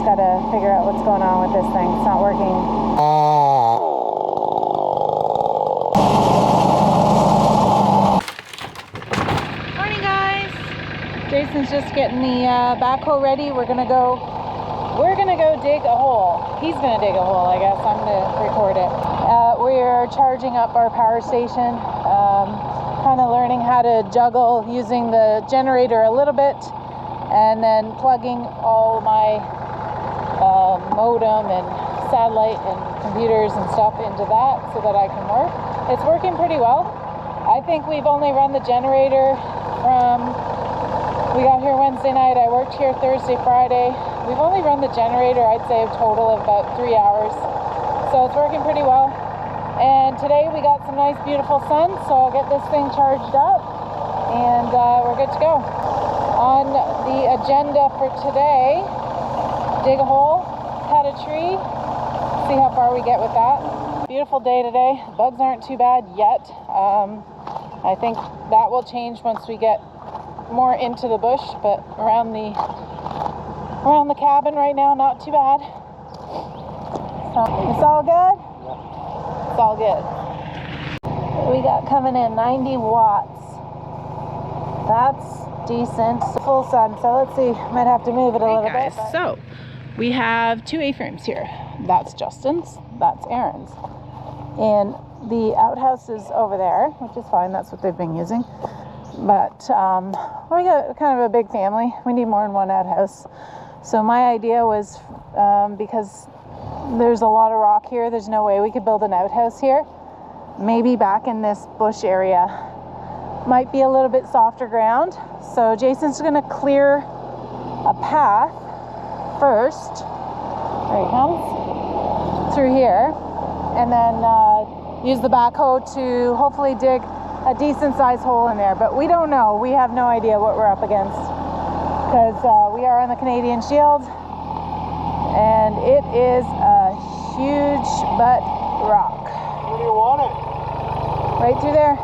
got to figure out what's going on with this thing. It's not working. Morning, guys. Jason's just getting the backhoe ready. We're gonna go dig a hole. He's gonna dig a hole, I guess. I'm gonna record it. We're charging up our power station. Kind of learning how to juggle using the generator a little bit, and then plugging all my modem and satellite and computers and stuff into that so that I can work. It's working pretty well. I think we've only run the generator from, we got here Wednesday night, I worked here Thursday, Friday. We've only run the generator, I'd say, a total of about 3 hours. So it's working pretty well. And today we got some nice beautiful sun, so I'll get this thing charged up and we're good to go. On the agenda for today, dig a hole, cut a tree, see how far we get with that. Beautiful day today. Bugs aren't too bad yet. I think that will change once we get more into the bush, but around the cabin right now, not too bad. So it's all good? It's all good. We got coming in 90 watts. That's decent. Full sun, so let's see. Might have to move it a little bit. So we have 2 A-frames here. That's Justin's, that's Aaron's. And the outhouse is over there, which is fine. That's what they've been using. But we got kind of a big family. We need more than one outhouse. So my idea was, because there's a lot of rock here, there's no way we could build an outhouse here. Maybe back in this bush area. Might be a little bit softer ground. So Jason's gonna clear a path first. There he comes. Through here. And then use the backhoe to hopefully dig a decent sized hole in there. But we don't know. We have no idea what we're up against. Because we are on the Canadian Shield. And it is a huge butt rock. Where do you want it? Right through there.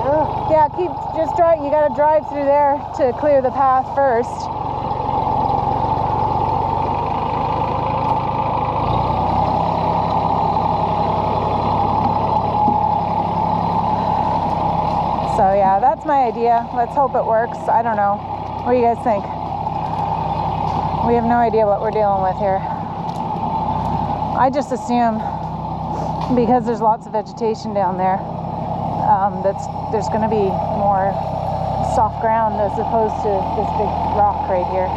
Yeah. Yeah, just drive. You gotta drive through there to clear the path first. So yeah, that's my idea. Let's hope it works. I don't know. What do you guys think? We have no idea what we're dealing with here. I just assume, because there's lots of vegetation down there, there's going to be more soft ground as opposed to this big rock right here.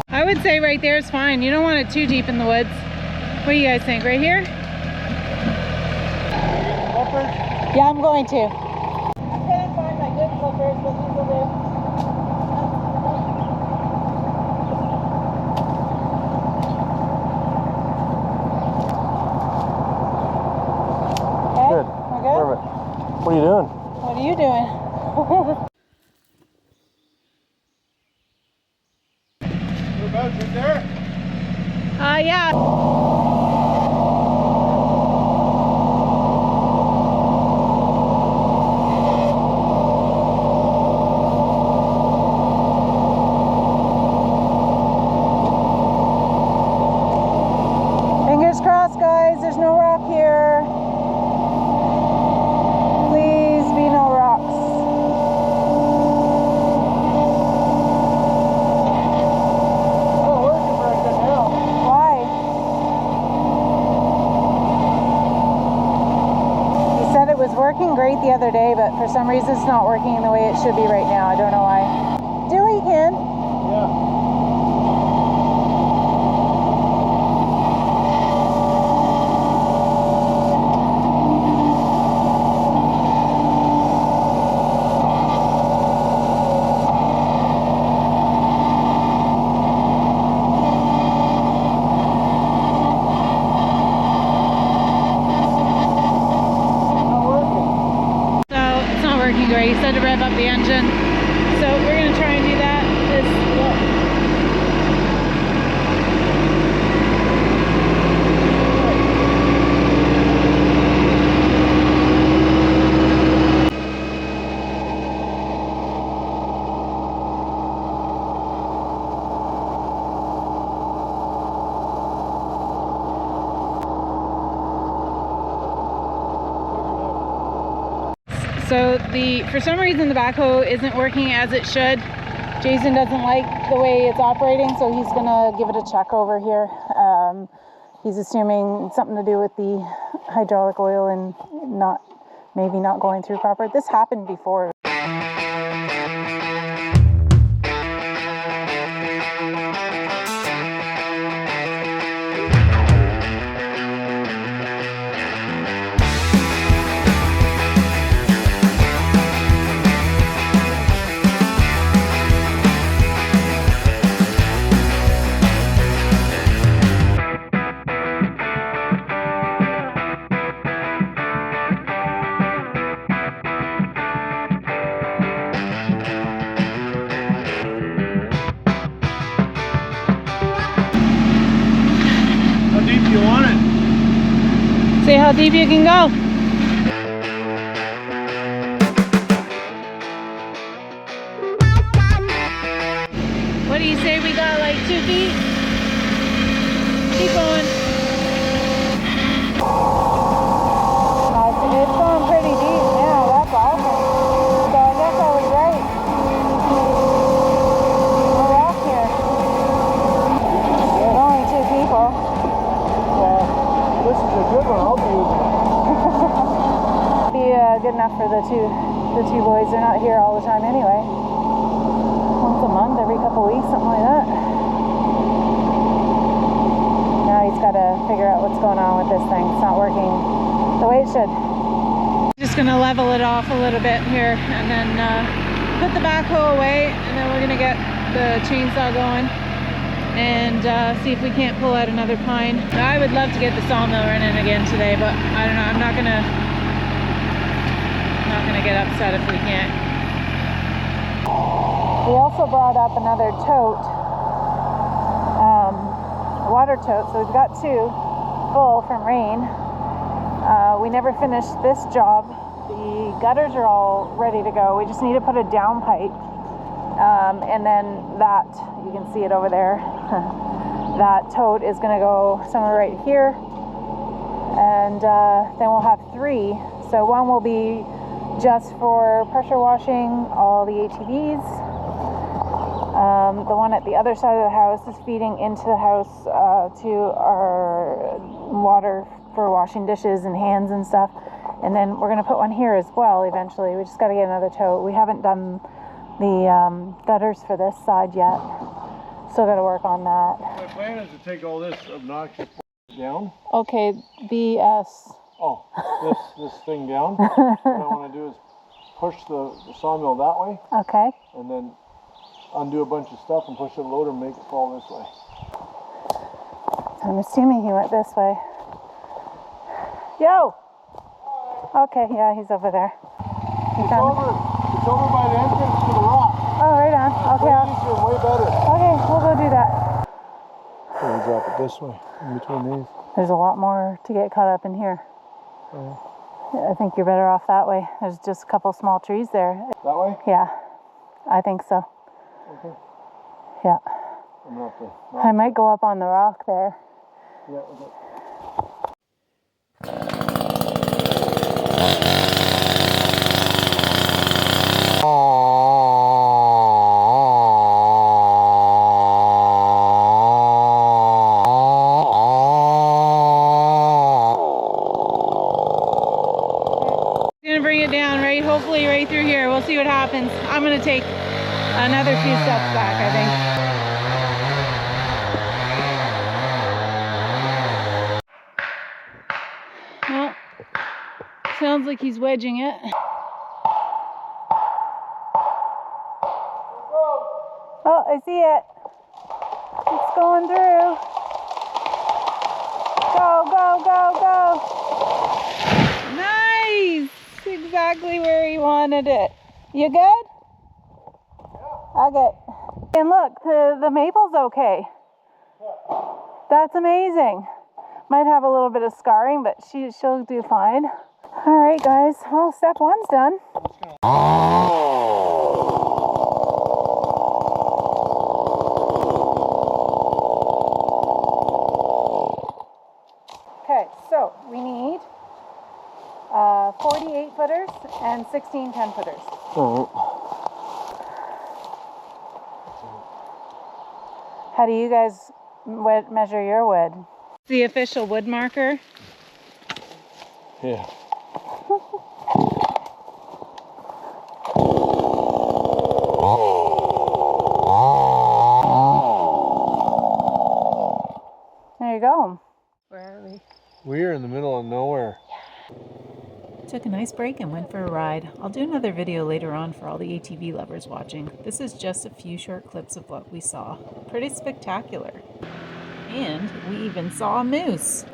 I would say right there is fine. You don't want it too deep in the woods. What do you guys think? Right here? Yeah, I'm going to. I'm going to find my good clippers, but these will do. Okay, good. We're good? Perfect. What are you doing? What are you doing? Whereabouts, right there? Yeah. Fingers crossed, guys. There's no rock here. Please be no rocks. Oh, working very good now. Why? He said it was working great the other day, but for some reason it's not working the way it should be right now. I don't know why. Do we, Ken? Yeah. He said to rev up the engine, so we're going to try and do that. So for some reason the backhoe isn't working as it should. Jason doesn't like the way it's operating, so he's gonna give it a check over here. He's assuming something to do with the hydraulic oil and maybe not going through proper. This happened before. You want it? See how deep you can go. What do you say we got, like 2 feet? Keep going. It's going pretty deep now. That's awesome. So I guess I was right. We're off here. There's only 2 people. This is a good one. I'll be using it. Be good enough for the two boys. They're not here all the time anyway. Once a month, every couple weeks, something like that. Now he's got to figure out what's going on with this thing. It's not working the way it should. Just gonna level it off a little bit here, and then put the backhoe away, and then we're gonna get the chainsaw going and see if we can't pull out another pine. I would love to get the sawmill running again today, but I don't know. I'm not gonna get upset if we can't. We also brought up another tote, water tote. So we've got 2 full from rain. We never finished this job. The gutters are all ready to go. We just need to put a down pipe. And then that, you can see it over there, that tote is going to go somewhere right here, and then we'll have 3. So one will be just for pressure washing all the ATVs. The one at the other side of the house is feeding into the house to our water for washing dishes and hands and stuff. And then we're going to put one here as well eventually. We just got to get another tote. We haven't done the gutters for this side yet. Still got to work on that. My plan is to take all this obnoxious down. Okay, BS. Oh, this thing down. What I want to do is push the sawmill that way. Okay. And then undo a bunch of stuff and push the loader and make it fall this way. I'm assuming he went this way. Yo! Okay, yeah, he's over there. It's over by the entrance to the rock. Oh, right on. Okay. Way better. Okay, we'll go do that. We'll drop it this way, in between these. There's a lot more to get caught up in here. I think you're better off that way. There's just a couple small trees there. That way? Yeah, I think so. Okay. Yeah. I'm gonna have to I might go up on the rock there. Yeah, okay. Gonna bring it down hopefully right through here. We'll see what happens. I'm gonna take another few steps back, I think. Well, sounds like he's wedging it. Oh, I see it. It's going through. Go, go, go, go. Nice! Exactly where he wanted it. You good? Yeah. Okay. And look, the maple's okay. Yeah. That's amazing. Might have a little bit of scarring, but she'll do fine. All right, guys. Well, step 1's done. Okay, so we need 48 footers and 16 10 footers. All right. How do you guys measure your wood? The official wood marker? Yeah. There you go. Where are we? We're in the middle of nowhere. Took a nice break and went for a ride. I'll do another video later on for all the ATV lovers watching. This is just a few short clips of what we saw. Pretty spectacular. And we even saw a moose.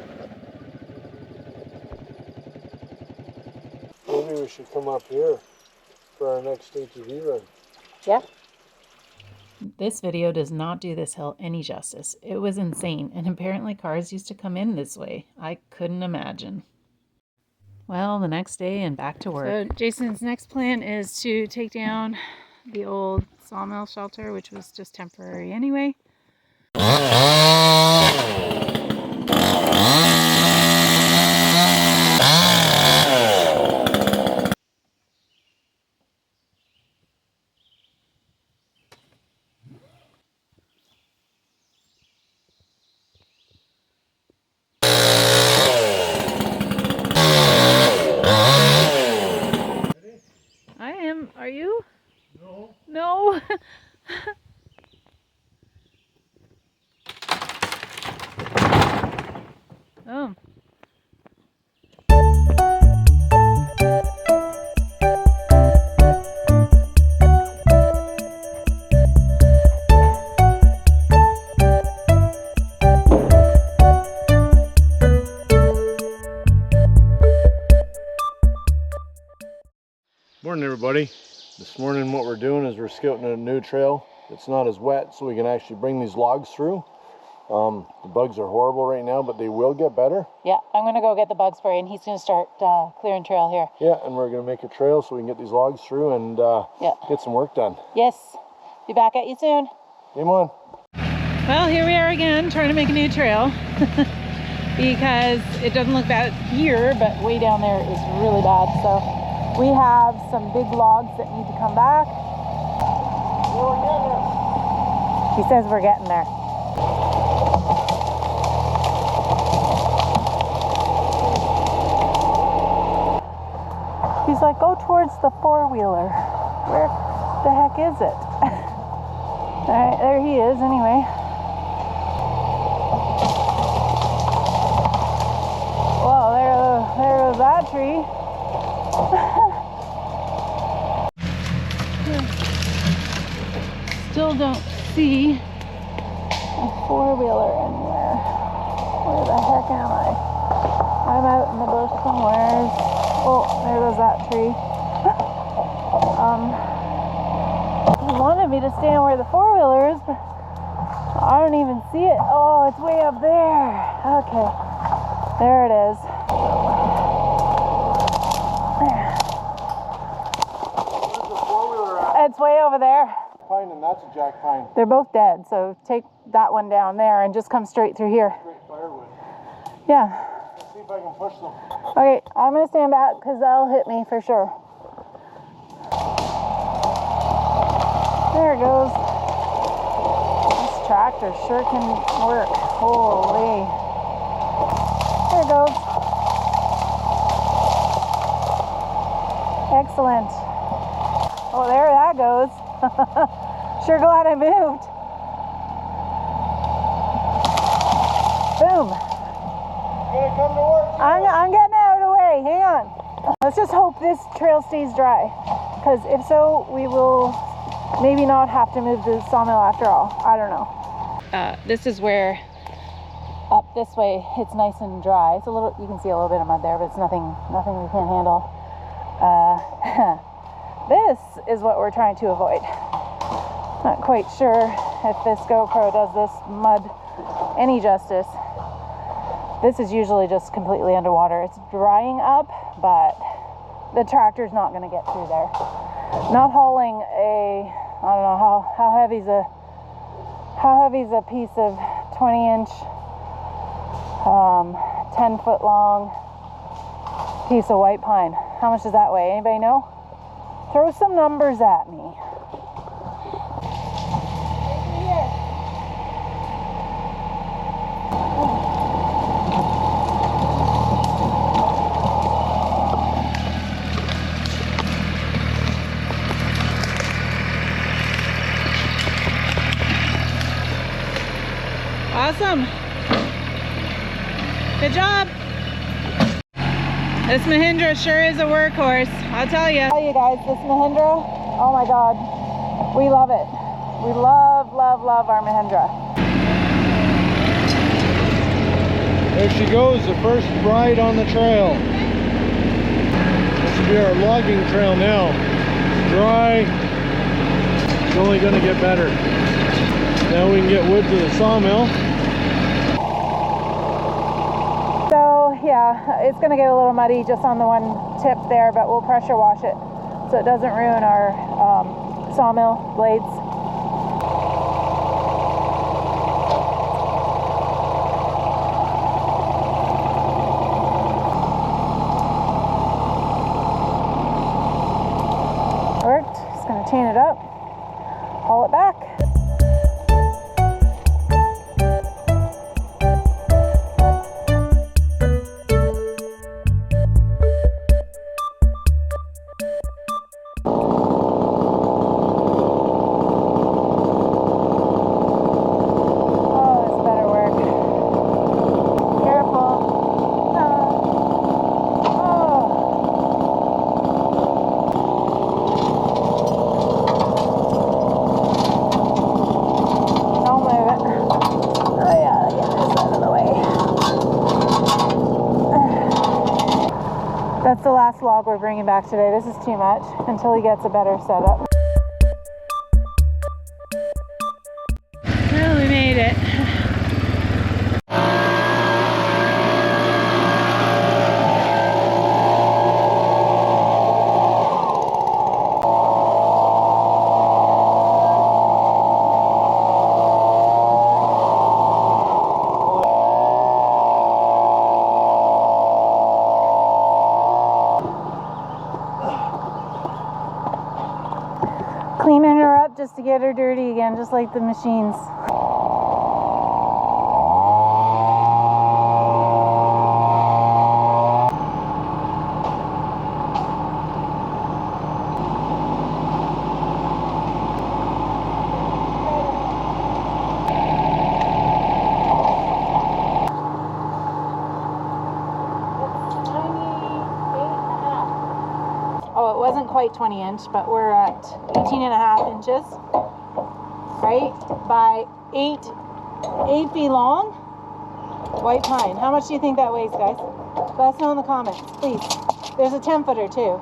Maybe we should come up here for our next ATV ride. Yeah. This video does not do this hill any justice. It was insane, and apparently cars used to come in this way. I couldn't imagine. Well, the next day and back to work. So Jason's next plan is to take down the old sawmill shelter, which was just temporary anyway. Are you? No. No. Oh. Morning, everybody. This morning what we're doing is we're scouting a new trail. It's not as wet, so we can actually bring these logs through. The bugs are horrible right now, but they will get better. Yeah, I'm going to go get the bug spray and he's going to start clearing trail here. Yeah, and we're going to make a trail so we can get these logs through and get some work done. Yes. Be back at you soon. Game on. Well, here we are again trying to make a new trail because it doesn't look bad here, but way down there is really bad. So we have some big logs that need to come back. He says we're getting there. He's like, go towards the four-wheeler. Where the heck is it? All right, there he is anyway. Well, there goes that tree. Still don't see a four-wheeler anywhere. Where the heck am I? I'm out in the bush somewhere. Oh, there goes that tree. He wanted me to stand where the four-wheeler is, but I don't even see it. Oh, it's way up there. Okay, there it is. Where's the four-wheeler at? It's way over there. Pine, and that's a jack pine. They're both dead, so take that one down there and just come straight through here. Great firewood. Yeah. Let's see if I can push them. Okay, I'm gonna stand back because that'll hit me for sure. There it goes. This tractor sure can work. Holy. There it goes. Excellent. Oh, there that goes. Sure glad I moved. Boom. You're gonna come to work. I'm getting out of the way. Hang on. Let's just hope this trail stays dry, because if so, we will maybe not have to move the sawmill after all. I don't know. This is where up this way it's nice and dry. It's a little, you can see a little bit of mud there, but it's nothing we can't handle. This is what we're trying to avoid. Not quite sure if this GoPro does this mud any justice. This is usually just completely underwater. It's drying up, but the tractor's not going to get through there. Not hauling a, I don't know how heavy's a piece of 20-inch, 10-foot long piece of white pine. How much does that weigh? Anybody know? Throw some numbers at me. Awesome. Good job. This Mahindra sure is a workhorse, I'll tell you. You guys, this Mahindra, oh my God, we love it. We love, love, love our Mahindra. There she goes, the first ride on the trail. This will be our logging trail now. Dry, it's only gonna get better. Now we can get wood to the sawmill. Yeah, it's going to get a little muddy just on the one tip there, but we'll pressure wash it so it doesn't ruin our sawmill blades. Worked. Just going to chain it up, haul it back. That's the last log we're bringing back today. This is too much until he gets a better setup. Well, we made it. Cleaning her up just to get her dirty again, just like the machines. Oh, it wasn't quite 20 inch, but we're at 18.5 inches, right? By 8 feet long. White pine. How much do you think that weighs, guys? Let us know in the comments, please. There's a 10-footer too.